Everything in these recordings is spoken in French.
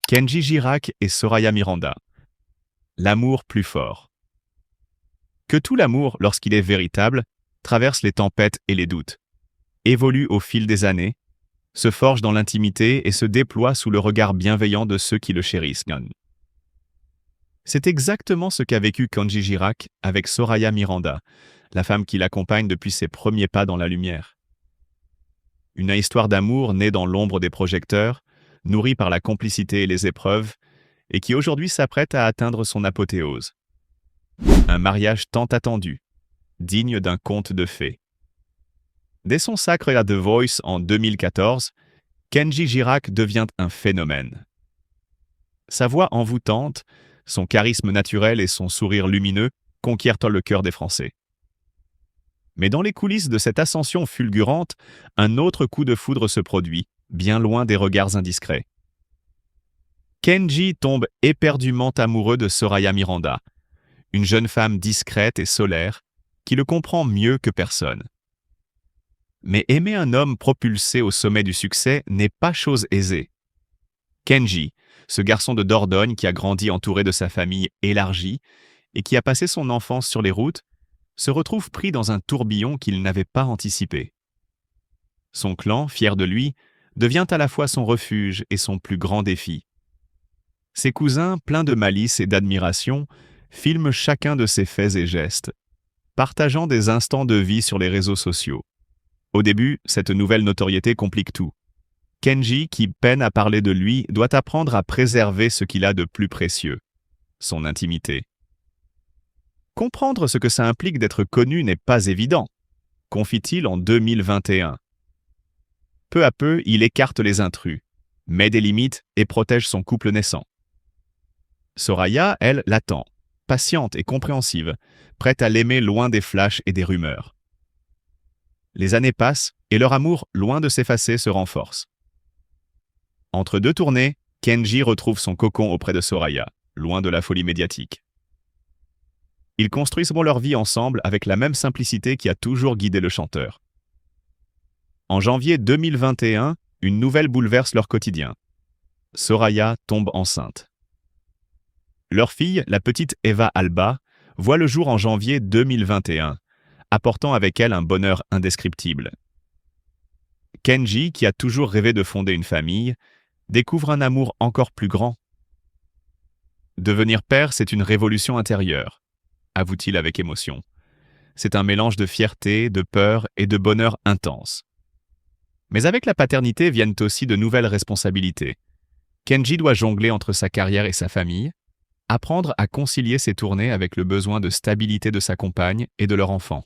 Kenji Girac et Soraya Miranda. L'amour plus fort. Que tout l'amour, lorsqu'il est véritable, traverse les tempêtes et les doutes, évolue au fil des années, se forge dans l'intimité et se déploie sous le regard bienveillant de ceux qui le chérissent. C'est exactement ce qu'a vécu Kenji Girac avec Soraya Miranda, la femme qui l'accompagne depuis ses premiers pas dans la lumière. Une histoire d'amour née dans l'ombre des projecteurs, nourrie par la complicité et les épreuves, et qui aujourd'hui s'apprête à atteindre son apothéose. Un mariage tant attendu, digne d'un conte de fées. Dès son sacre à The Voice en 2014, Kenji Girac devient un phénomène. Sa voix envoûtante, son charisme naturel et son sourire lumineux conquièrent le cœur des Français. Mais dans les coulisses de cette ascension fulgurante, un autre coup de foudre se produit, bien loin des regards indiscrets. Kenji tombe éperdument amoureux de Soraya Miranda, une jeune femme discrète et solaire, qui le comprend mieux que personne. Mais aimer un homme propulsé au sommet du succès n'est pas chose aisée. Kenji, ce garçon de Dordogne qui a grandi entouré de sa famille élargie et qui a passé son enfance sur les routes, se retrouve pris dans un tourbillon qu'il n'avait pas anticipé. Son clan, fier de lui, devient à la fois son refuge et son plus grand défi. Ses cousins, pleins de malice et d'admiration, filment chacun de ses faits et gestes, partageant des instants de vie sur les réseaux sociaux. Au début, cette nouvelle notoriété complique tout. Kenji, qui peine à parler de lui, doit apprendre à préserver ce qu'il a de plus précieux, son intimité. Comprendre ce que ça implique d'être connu n'est pas évident, confie-t-il en 2021. Peu à peu, il écarte les intrus, met des limites et protège son couple naissant. Soraya, elle, l'attend, patiente et compréhensive, prête à l'aimer loin des flashs et des rumeurs. Les années passent et leur amour, loin de s'effacer, se renforce. Entre deux tournées, Kenji retrouve son cocon auprès de Soraya, loin de la folie médiatique. Ils construisent leur vie ensemble avec la même simplicité qui a toujours guidé le chanteur. En janvier 2021, une nouvelle bouleverse leur quotidien. Soraya tombe enceinte. Leur fille, la petite Eva Alba, voit le jour en janvier 2021, apportant avec elle un bonheur indescriptible. Kenji, qui a toujours rêvé de fonder une famille, découvre un amour encore plus grand. Devenir père, c'est une révolution intérieure, avoue-t-il avec émotion. C'est un mélange de fierté, de peur et de bonheur intense. Mais avec la paternité viennent aussi de nouvelles responsabilités. Kenji doit jongler entre sa carrière et sa famille, apprendre à concilier ses tournées avec le besoin de stabilité de sa compagne et de leur enfant.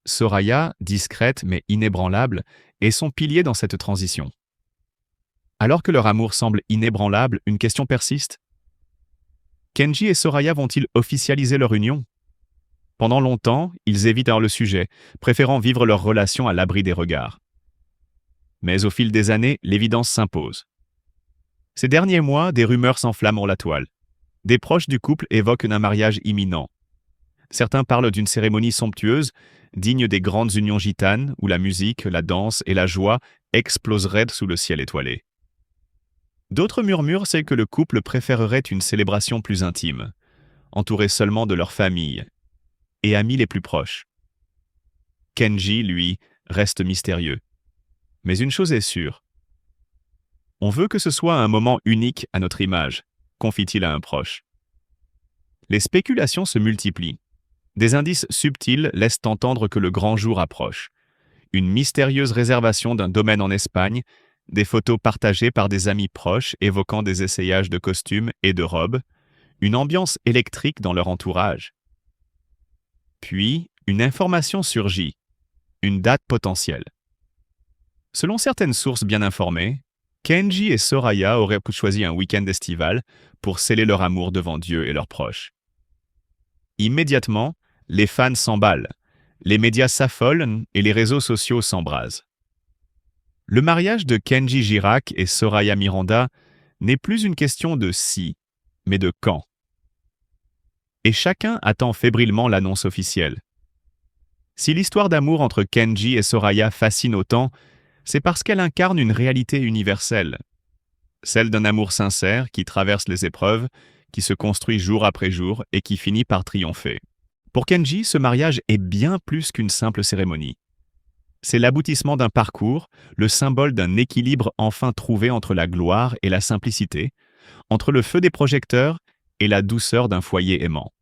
Soraya, discrète mais inébranlable, est son pilier dans cette transition. Alors que leur amour semble inébranlable, une question persiste. Kenji et Soraya vont-ils officialiser leur union? Pendant longtemps, ils évitent le sujet, préférant vivre leur relation à l'abri des regards. Mais au fil des années, l'évidence s'impose. Ces derniers mois, des rumeurs s'enflamment la toile. Des proches du couple évoquent un mariage imminent. Certains parlent d'une cérémonie somptueuse, digne des grandes unions gitanes, où la musique, la danse et la joie exploseraient sous le ciel étoilé. D'autres murmurent c'est que le couple préférerait une célébration plus intime, entouré seulement de leur famille et amis les plus proches. Kenji, lui, reste mystérieux. Mais une chose est sûre. On veut que ce soit un moment unique à notre image, confie-t-il à un proche. Les spéculations se multiplient. Des indices subtils laissent entendre que le grand jour approche. Une mystérieuse réservation d'un domaine en Espagne, des photos partagées par des amis proches évoquant des essayages de costumes et de robes, une ambiance électrique dans leur entourage. Puis, une information surgit, une date potentielle. Selon certaines sources bien informées, Kenji et Soraya auraient choisi un week-end estival pour sceller leur amour devant Dieu et leurs proches. Immédiatement, les fans s'emballent, les médias s'affolent et les réseaux sociaux s'embrasent. Le mariage de Kenji Girac et Soraya Miranda n'est plus une question de si, mais de quand. Et chacun attend fébrilement l'annonce officielle. Si l'histoire d'amour entre Kenji et Soraya fascine autant, c'est parce qu'elle incarne une réalité universelle. celle d'un amour sincère qui traverse les épreuves, qui se construit jour après jour et qui finit par triompher. Pour Kenji, ce mariage est bien plus qu'une simple cérémonie. C'est l'aboutissement d'un parcours, le symbole d'un équilibre enfin trouvé entre la gloire et la simplicité, entre le feu des projecteurs et la douceur d'un foyer aimant.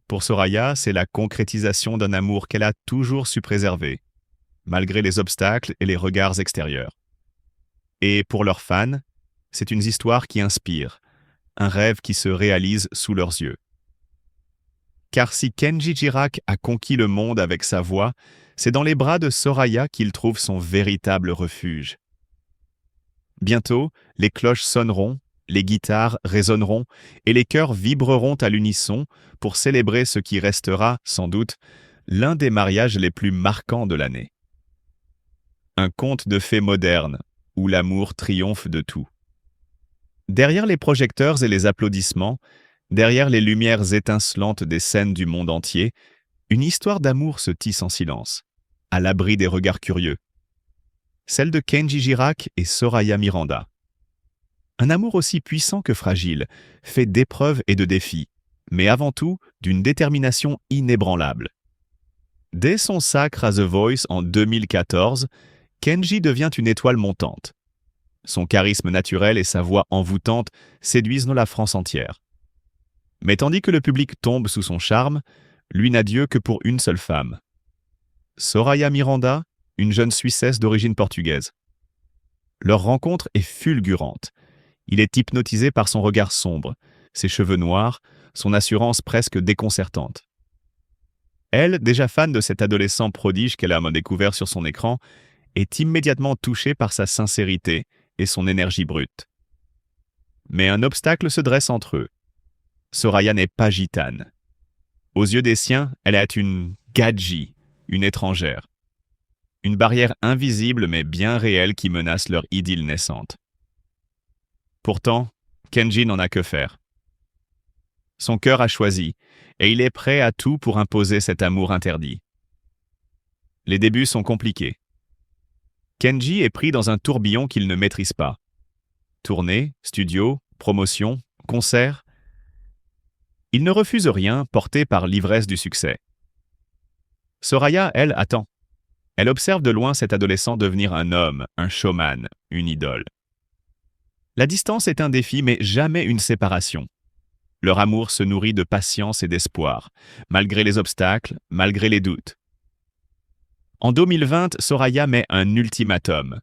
Pour Soraya, c'est la concrétisation d'un amour qu'elle a toujours su préserver, malgré les obstacles et les regards extérieurs. Et pour leurs fans, c'est une histoire qui inspire, un rêve qui se réalise sous leurs yeux. Car si Kenji Girac a conquis le monde avec sa voix, c'est dans les bras de Soraya qu'il trouve son véritable refuge. Bientôt, les cloches sonneront, les guitares résonneront et les chœurs vibreront à l'unisson pour célébrer ce qui restera, sans doute, l'un des mariages les plus marquants de l'année. Un conte de fées moderne, où l'amour triomphe de tout. Derrière les projecteurs et les applaudissements, derrière les lumières étincelantes des scènes du monde entier, une histoire d'amour se tisse en silence, à l'abri des regards curieux. Celle de Kenji Girac et Soraya Miranda. Un amour aussi puissant que fragile, fait d'épreuves et de défis, mais avant tout d'une détermination inébranlable. Dès son sacre à The Voice en 2014, Kenji devient une étoile montante. Son charisme naturel et sa voix envoûtante séduisent la France entière. Mais tandis que le public tombe sous son charme, lui n'a Dieu que pour une seule femme. Soraya Miranda, une jeune Suissesse d'origine portugaise. Leur rencontre est fulgurante. Il est hypnotisé par son regard sombre, ses cheveux noirs, son assurance presque déconcertante. Elle, déjà fan de cet adolescent prodige qu'elle a découvert sur son écran, est immédiatement touchée par sa sincérité et son énergie brute. Mais un obstacle se dresse entre eux. Soraya n'est pas gitane. Aux yeux des siens, elle est une gadji, une étrangère. Une barrière invisible mais bien réelle qui menace leur idylle naissante. Pourtant, Kenji n'en a que faire. Son cœur a choisi, et il est prêt à tout pour imposer cet amour interdit. Les débuts sont compliqués. Kenji est pris dans un tourbillon qu'il ne maîtrise pas. Tournée, studio, promotion, concert. Il ne refuse rien, porté par l'ivresse du succès. Soraya, elle, attend. Elle observe de loin cet adolescent devenir un homme, un showman, une idole. La distance est un défi, mais jamais une séparation. Leur amour se nourrit de patience et d'espoir, malgré les obstacles, malgré les doutes. En 2020, Soraya met un ultimatum.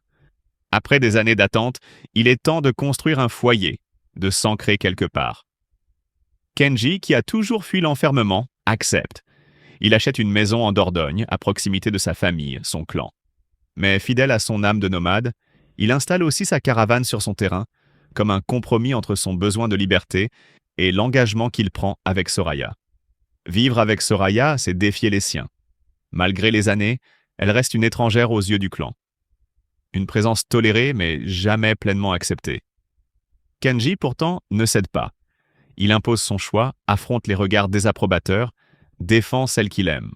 Après des années d'attente, il est temps de construire un foyer, de s'ancrer quelque part. Kenji, qui a toujours fui l'enfermement, accepte. Il achète une maison en Dordogne, à proximité de sa famille, son clan. Mais fidèle à son âme de nomade, il installe aussi sa caravane sur son terrain, comme un compromis entre son besoin de liberté et l'engagement qu'il prend avec Soraya. Vivre avec Soraya, c'est défier les siens. Malgré les années, elle reste une étrangère aux yeux du clan. Une présence tolérée, mais jamais pleinement acceptée. Kenji, pourtant, ne cède pas. Il impose son choix, affronte les regards désapprobateurs, défend celle qu'il aime,